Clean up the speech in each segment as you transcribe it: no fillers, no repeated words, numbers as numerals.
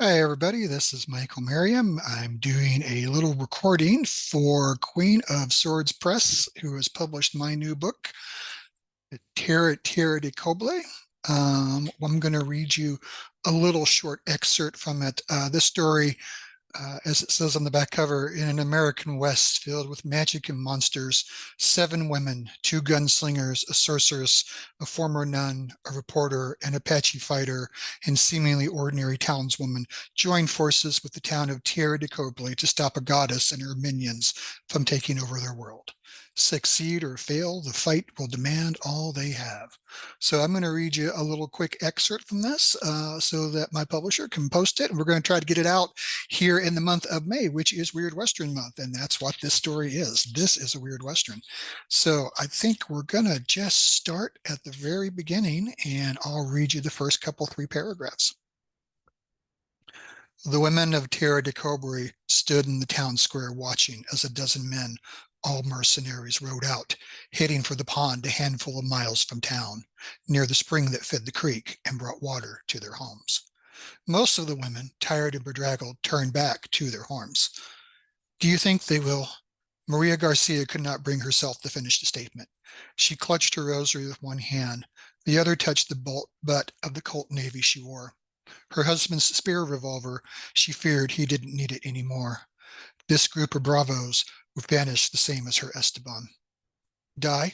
Hi, everybody. This is Michael Merriam. I'm doing a little recording for Queen of Swords Press, who has published my new book, Tierra de Cobre. I'm going to read you a little short excerpt from it. This story, as it says on the back cover, in an American West filled with magic and monsters, 7 women, 2 gunslingers, a sorceress, a former nun, a reporter, an Apache fighter, and seemingly ordinary townswoman join forces with the town of Tierra de Cobre to stop a goddess and her minions from taking over their world. Succeed or fail, the fight will demand all they have. So I'm going to read you a little quick excerpt from this so that my publisher can post it. And we're going to try to get it out here in the month of May, which is Weird Western month. And that's what this story is. This is a Weird Western. So I think we're going to just start at the very beginning and I'll read you the first couple, 3 paragraphs. The women of Tierra de Cobre stood in the town square watching as a dozen men, all mercenaries, rode out, heading for the pond a handful of miles from town, near the spring that fed the creek and brought water to their homes. Most of the women, tired and bedraggled, turned back to their homes. Do you think they will? Maria Garcia could not bring herself to finish the statement. She clutched her rosary with one hand. The other touched the butt of the Colt Navy she wore. Her husband's spear revolver, she feared he didn't need it anymore. This group of bravos would vanish the same as her Esteban. Die?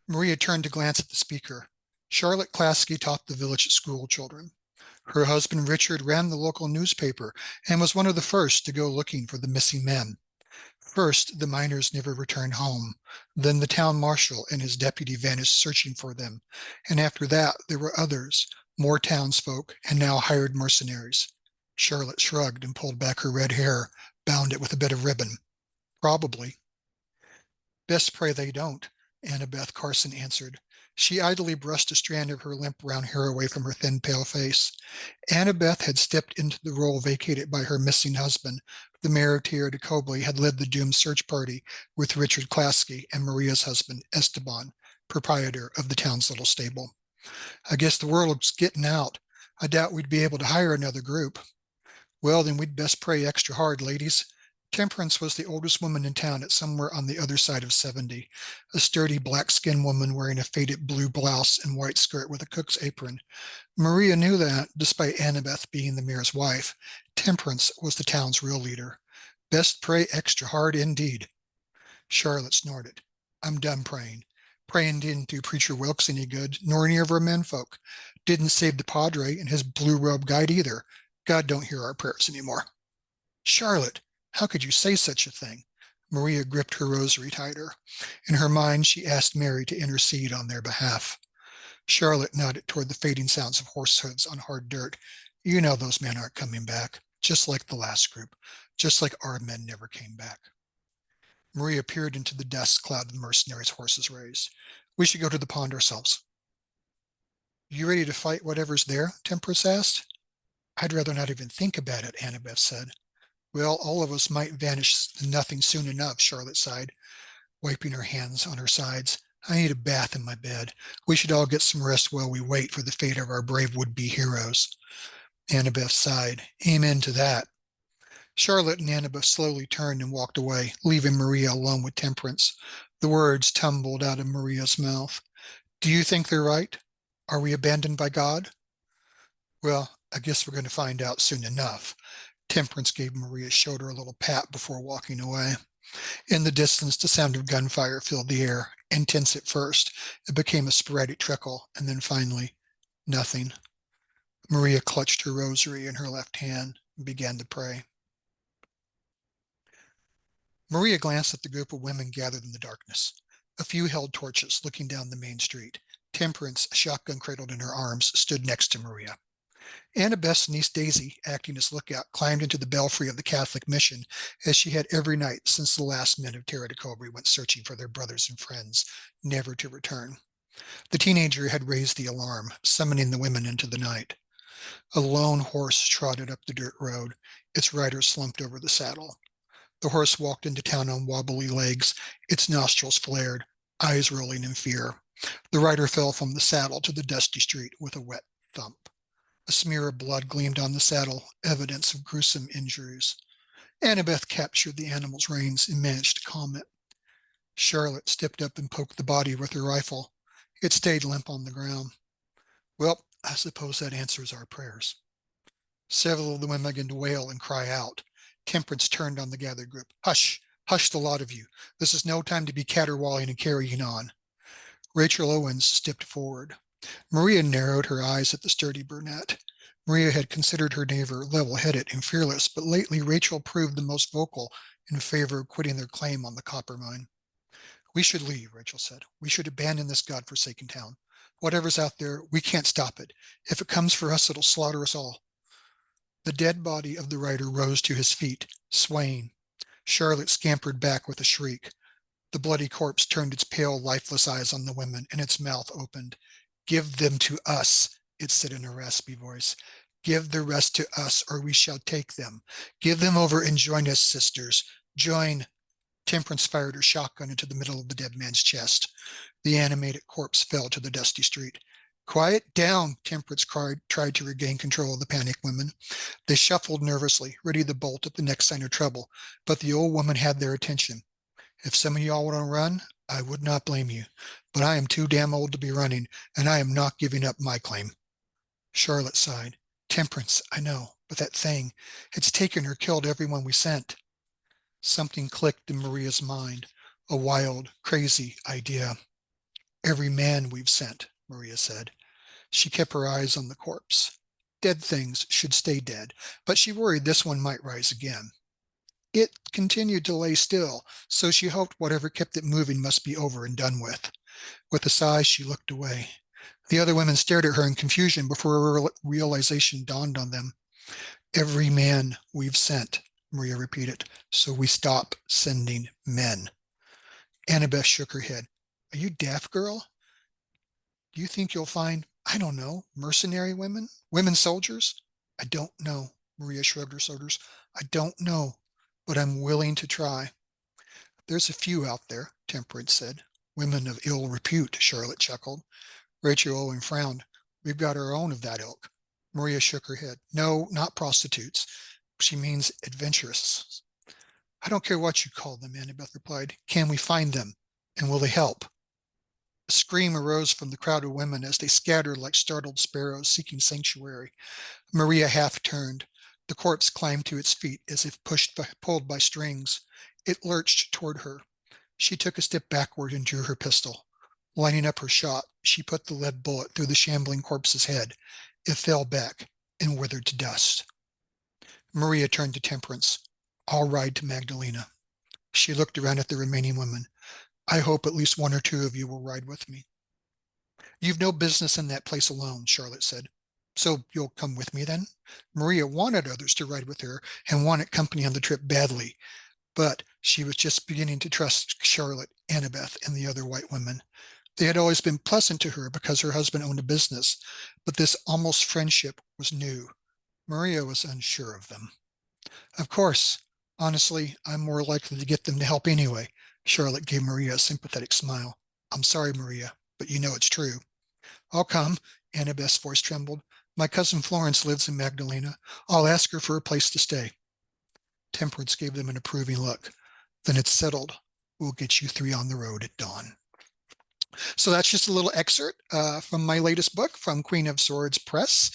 Maria turned to glance at the speaker. Charlotte Klasky taught the village school children. Her husband Richard ran the local newspaper and was one of the first to go looking for the missing men. First, the miners never returned home. Then the town marshal and his deputy vanished searching for them. And after that, there were others, more townsfolk, and now hired mercenaries. Charlotte shrugged and pulled back her red hair, bound it with a bit of ribbon. Probably. Best pray they don't, Annabeth Carson answered. She idly brushed a strand of her limp brown hair away from her thin, pale face. Annabeth had stepped into the role vacated by her missing husband. The mayor of Tierra de Cobre had led the doomed search party with Richard Klasky and Maria's husband, Esteban, proprietor of the town's little stable. I guess the world's getting out. I doubt we'd be able to hire another group. Well, then we'd best pray extra hard, ladies. Temperance was the oldest woman in town at somewhere on the other side of 70, a sturdy black-skinned woman wearing a faded blue blouse and white skirt with a cook's apron. Maria knew that, despite Annabeth being the mayor's wife, Temperance was the town's real leader. Best pray extra hard indeed. Charlotte snorted. I'm done praying. Praying didn't do Preacher Wilkes any good, nor any of our menfolk. Didn't save the Padre and his blue-robe guide either. God don't hear our prayers anymore. Charlotte, how could you say such a thing? Maria gripped her rosary tighter. In her mind, she asked Mary to intercede on their behalf. Charlotte nodded toward the fading sounds of horse hooves on hard dirt. You know those men aren't coming back, just like the last group, just like our men never came back. Maria peered into the dust cloud the mercenaries' horses raised. We should go to the pond ourselves. You ready to fight whatever's there? Temperance asked. I'd rather not even think about it, Annabeth said. Well, all of us might vanish to nothing soon enough, Charlotte sighed, wiping her hands on her sides. I need a bath in my bed. We should all get some rest while we wait for the fate of our brave would-be heroes. Annabeth sighed. Amen to that. Charlotte and Annabeth slowly turned and walked away, leaving Maria alone with Temperance. The words tumbled out of Maria's mouth. Do you think they're right? Are we abandoned by God? Well, I guess we're going to find out soon enough. Temperance gave Maria's shoulder a little pat before walking away. In the distance, the sound of gunfire filled the air, intense at first. It became a sporadic trickle, and then finally, nothing. Maria clutched her rosary in her left hand and began to pray. Maria glanced at the group of women gathered in the darkness. A few held torches, looking down the main street. Temperance, a shotgun cradled in her arms, stood next to Maria. Annabeth's niece Daisy, acting as lookout, climbed into the belfry of the Catholic mission, as she had every night since the last men of Tierra de Cobre went searching for their brothers and friends, never to return. The teenager had raised the alarm, summoning the women into the night. A lone horse trotted up the dirt road, its rider slumped over the saddle. The horse walked into town on wobbly legs, its nostrils flared, eyes rolling in fear. The rider fell from the saddle to the dusty street with a wet thump. A smear of blood gleamed on the saddle, evidence of gruesome injuries. Annabeth captured the animal's reins and managed to calm it. Charlotte stepped up and poked the body with her rifle. It stayed limp on the ground. Well, I suppose that answers our prayers. Several of the women began to wail and cry out. Temperance turned on the gathered group. Hush, hush, the lot of you. This is no time to be caterwauling and carrying on. Rachel Owens stepped forward. Maria narrowed her eyes at the sturdy brunette. Maria had considered her neighbor level-headed and fearless, but lately Rachel proved the most vocal in favor of quitting their claim on the copper mine. We should leave, Rachel said. We should abandon this godforsaken town. Whatever's out there, we can't stop it. If it comes for us, it'll slaughter us all. The dead body of the rider rose to his feet, swaying. Charlotte scampered back with a shriek. The bloody corpse turned its pale, lifeless eyes on the women, and its mouth opened. Give them to us, it said in a raspy voice. Give the rest to us, or we shall take them. Give them over and join us, sisters. Join. Temperance fired her shotgun into the middle of the dead man's chest. The animated corpse fell to the dusty street. Quiet down, Temperance tried to regain control of the panicked women. They shuffled nervously, ready to bolt at the next sign of trouble, but the old woman had their attention. If some of y'all want to run, I would not blame you, but I am too damn old to be running, and I am not giving up my claim. Charlotte sighed. Temperance, I know, but that thing, it's taken or killed everyone we sent. Something clicked in Maria's mind, a wild, crazy idea. Every man we've sent, Maria said. She kept her eyes on the corpse. Dead things should stay dead, but she worried this one might rise again. It continued to lay still, so she hoped whatever kept it moving must be over and done with. With a sigh, she looked away. The other women stared at her in confusion before a realization dawned on them. Every man we've sent, Maria repeated, so we stop sending men. Annabeth shook her head. Are you deaf, girl? Do you think you'll find, I don't know, mercenary women? Women soldiers? I don't know, Maria shrugged her shoulders. I don't know, but I'm willing to try. There's a few out there, Temperance said. Women of ill repute, Charlotte chuckled. Rachel Owen frowned. We've got our own of that ilk. Maria shook her head. No, not prostitutes. She means adventurous. I don't care what you call them, Annabeth replied. Can we find them? And will they help? A scream arose from the crowd of women as they scattered like startled sparrows seeking sanctuary. Maria half turned. The corpse climbed to its feet as if pulled by strings. It lurched toward her. She took a step backward and drew her pistol. Lining up her shot, she put the lead bullet through the shambling corpse's head. It fell back and withered to dust. Maria turned to Temperance. I'll ride to Magdalena. She looked around at the remaining women. I hope at least one or two of you will ride with me. You've no business in that place alone, Charlotte said. So you'll come with me then? Maria wanted others to ride with her and wanted company on the trip badly, but she was just beginning to trust Charlotte, Annabeth, and the other white women. They had always been pleasant to her because her husband owned a business, but this almost friendship was new. Maria was unsure of them. Of course, honestly, I'm more likely to get them to help anyway. Charlotte gave Maria a sympathetic smile. I'm sorry, Maria, but you know it's true. I'll come, Annabeth's voice trembled. My cousin Florence lives in Magdalena. I'll ask her for a place to stay. Temperance gave them an approving look. Then it's settled. We'll get you three on the road at dawn. So that's just a little excerpt from my latest book from Queen of Swords Press.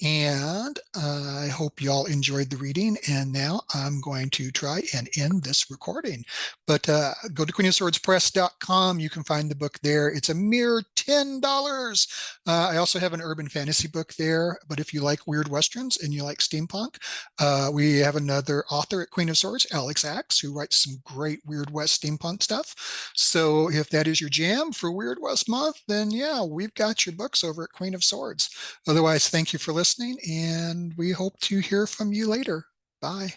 And I hope y'all enjoyed the reading. And now I'm going to try and end this recording. But go to queenofswordspress.com. You can find the book there. It's a mere $10. I also have an urban fantasy book there. But if you like weird westerns and you like steampunk, we have another author at Queen of Swords, Alex Axe, who writes some great Weird West steampunk stuff. So if that is your jam for Weird West month, then yeah, we've got your books over at Queen of Swords. Otherwise, thank you for listening, and we hope to hear from you later. Bye.